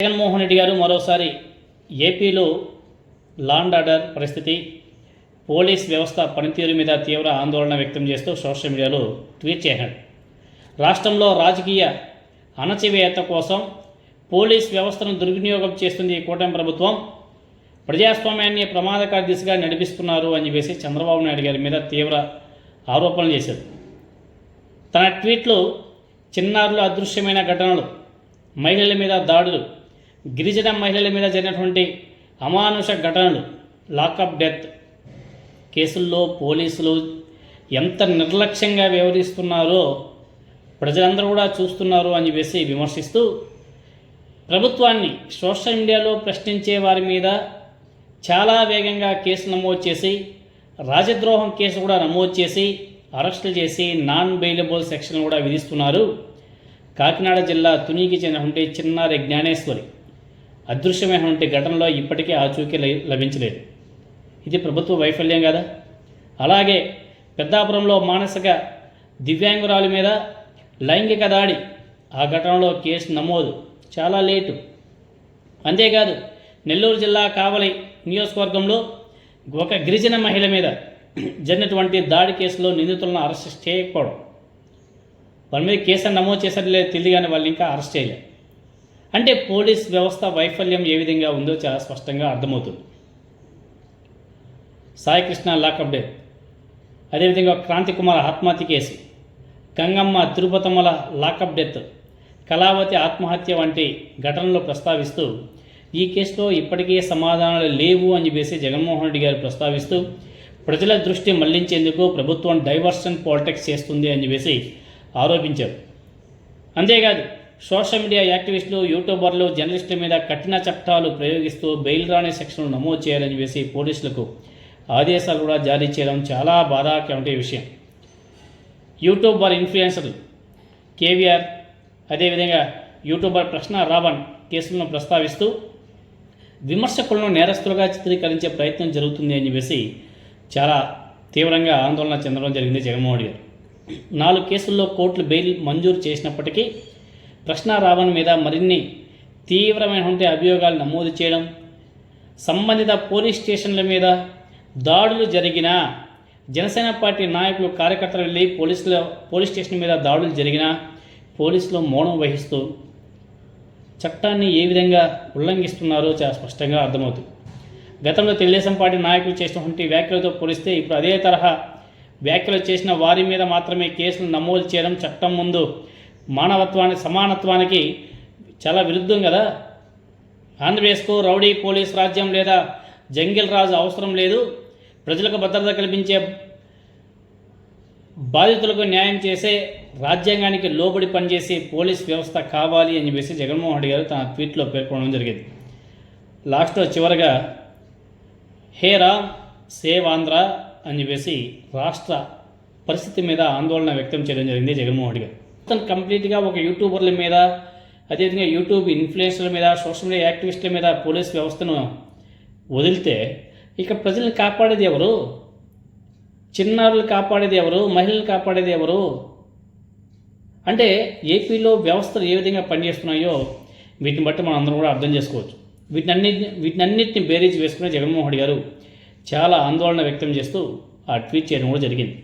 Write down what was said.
జగన్మోహన్ రెడ్డి గారు మరోసారి ఏపీలో లా అండ్ ఆర్డర్ పరిస్థితి, పోలీస్ వ్యవస్థ పనితీరు మీద తీవ్ర ఆందోళన వ్యక్తం చేస్తూ సోషల్ మీడియాలో ట్వీట్ చేశాడు. రాష్ట్రంలో రాజకీయ అణచివేత కోసం పోలీస్ వ్యవస్థను దుర్వినియోగం చేస్తుంది ఈ కూటమి ప్రభుత్వం, ప్రజాస్వామ్యాన్ని ప్రమాదకర దిశగా నడిపిస్తున్నారు అని చెప్పేసి చంద్రబాబు నాయుడు గారి మీద తీవ్ర ఆరోపణలు చేశారు. తన ట్వీట్లో చిన్నారుల అదృశ్యమైన ఘటనలు, మహిళల మీద దాడులు, గిరిజన మహిళల మీద జరిగినటువంటి అమానుష ఘటనలు, లాకప్ డెత్ కేసుల్లో పోలీసులు ఎంత నిర్లక్ష్యంగా వ్యవహరిస్తున్నారో ప్రజలందరూ కూడా చూస్తున్నారు అని చెప్పేసి విమర్శిస్తూ, ప్రభుత్వాన్ని సోషల్ మీడియాలో ప్రశ్నించే వారి మీద చాలా వేగంగా కేసు నమోదు చేసి, రాజద్రోహం కేసు కూడా నమోదు చేసి అరెస్టులు చేసి నాన్ బెయిలబుల్ సెక్షన్ కూడా విధిస్తున్నారు. కాకినాడ జిల్లా తునికి చెందినటువంటి చిన్నారి జ్ఞానేశ్వరి అదృశ్యమైనటువంటి ఘటనలో ఇప్పటికే ఆచూకీ లభించలేదు. ఇది ప్రభుత్వ వైఫల్యం కదా. అలాగే పెద్దాపురంలో మానసిక దివ్యాంగురాల మీద లైంగిక దాడి, ఆ ఘటనలో కేసు నమోదు చాలా లేటు. అంతేకాదు నెల్లూరు జిల్లా కావలి నియోజకవర్గంలో ఒక గిరిజన మహిళ మీద జరిగినటువంటి దాడి కేసులో నిందితులను అరెస్ట్ చేయకపోవడం, వాళ్ళ మీద కేసు నమోదు చేశారు లేదు తెలియదు, కానీ వాళ్ళు ఇంకా అరెస్ట్ చేయలేదు. అంటే పోలీస్ వ్యవస్థ వైఫల్యం ఏ విధంగా ఉందో చాలా స్పష్టంగా అర్థమవుతుంది. సాయికృష్ణ లాకప్ డెత్, అదేవిధంగా క్రాంతి కుమార్ ఆత్మహత్య కేసు, గంగమ్మ తిరుపతమ్మల లాకప్ డెత్, కళావతి ఆత్మహత్య వంటి ఘటనలు ప్రస్తావిస్తూ ఈ కేసులో ఇప్పటికీ సమాధానాలు లేవు అని చెప్పేసి జగన్మోహన్ రెడ్డి గారు ప్రస్తావిస్తూ ప్రజల దృష్టి మళ్లించేందుకు ప్రభుత్వం డైవర్షన్ పాలిటిక్స్ చేస్తుంది అని చెప్పేసి ఆరోపించారు. అంతేకాదు సోషల్ మీడియా యాక్టివిస్టులు, యూట్యూబర్లు, జర్నలిస్టుల మీద కఠిన చట్టాలు ప్రయోగిస్తూ బెయిల్ రాని సెక్షన్లు నమోదు చేయాలని చెప్పేసి పోలీసులకు ఆదేశాలు కూడా జారీ చేయడం చాలా బాధాకరమైన విషయం. యూట్యూబర్ ఇన్ఫ్లుయెన్సర్లు కేవీఆర్, అదేవిధంగా యూట్యూబర్ ప్రశ్న రావణ్ కేసులను ప్రస్తావిస్తూ విమర్శకులను నేరస్తులుగా చిత్రీకరించే ప్రయత్నం జరుగుతుంది అని చెప్పేసి చాలా తీవ్రంగా ఆందోళన చెందడం జరిగింది జగన్మోహన్ రెడ్డి గారు. 4 కేసుల్లో కోర్టులు బెయిల్ మంజూరు చేసినప్పటికీ ప్రశ్న రావణ్ మీద మరిన్ని తీవ్రమైనటువంటి అభియోగాలు నమోదు చేయడం, సంబంధిత పోలీస్ స్టేషన్ల మీద దాడులు జరిగినా, జనసేన పార్టీ నాయకులు కార్యకర్తలు వెళ్ళి పోలీస్ స్టేషన్ మీద దాడులు జరిగినా పోలీసులు మౌనం వహిస్తూ చట్టాన్ని ఏ విధంగా ఉల్లంఘిస్తున్నారో చాలా స్పష్టంగా అర్థమవుతుంది. గతంలో తెలుగుదేశం పార్టీ నాయకులు చేసినటువంటి వ్యాఖ్యలతో పోలిస్తే ఇప్పుడు అదే తరహా వ్యాఖ్యలు చేసిన వారి మీద మాత్రమే కేసులు నమోదు చేయడం చట్టం ముందు సమానత్వానికి చాలా విరుద్ధం కదా. ఆంధ్రప్రదేశ్కు రౌడీ పోలీస్ రాజ్యం లేదా జంగిల్ రాజు అవసరం లేదు, ప్రజలకు భద్రత కల్పించే, బాధితులకు న్యాయం చేసే, రాజ్యాంగానికి లోబడి పనిచేసే పోలీస్ వ్యవస్థ కావాలి అని చెప్పేసి జగన్మోహన్ రెడ్డి గారు తన ట్వీట్లో పేర్కొనడం జరిగింది. లాస్ట్లో చివరగా హే రామ్ సేవ్ ఆంధ్ర అని చెప్పేసి రాష్ట్ర పరిస్థితి మీద ఆందోళన వ్యక్తం చేయడం జరిగింది జగన్మోహన్ రెడ్డి గారు. మొత్తం కంప్లీట్గా ఒక యూట్యూబర్ల మీద, అదేవిధంగా యూట్యూబ్ ఇన్ఫ్లుయెన్సర్ల మీద, సోషల్ మీడియా యాక్టివిస్టుల మీద పోలీస్ వ్యవస్థను వదిలితే ఇక ప్రజల్ని కాపాడేది ఎవరు? చిన్నారులు కాపాడేది ఎవరు? మహిళలు కాపాడేది ఎవరు? అంటే ఏపీలో వ్యవస్థలు ఏ విధంగా పనిచేస్తున్నాయో వీటిని బట్టి మనం అందరం కూడా అర్థం చేసుకోవచ్చు. వీటినన్నిటిని బేరీజ్ వేసుకునే జగన్మోహన్ రెడ్డి గారు చాలా ఆందోళన వ్యక్తం చేస్తూ ఆ ట్వీట్ చేయడం కూడా జరిగింది.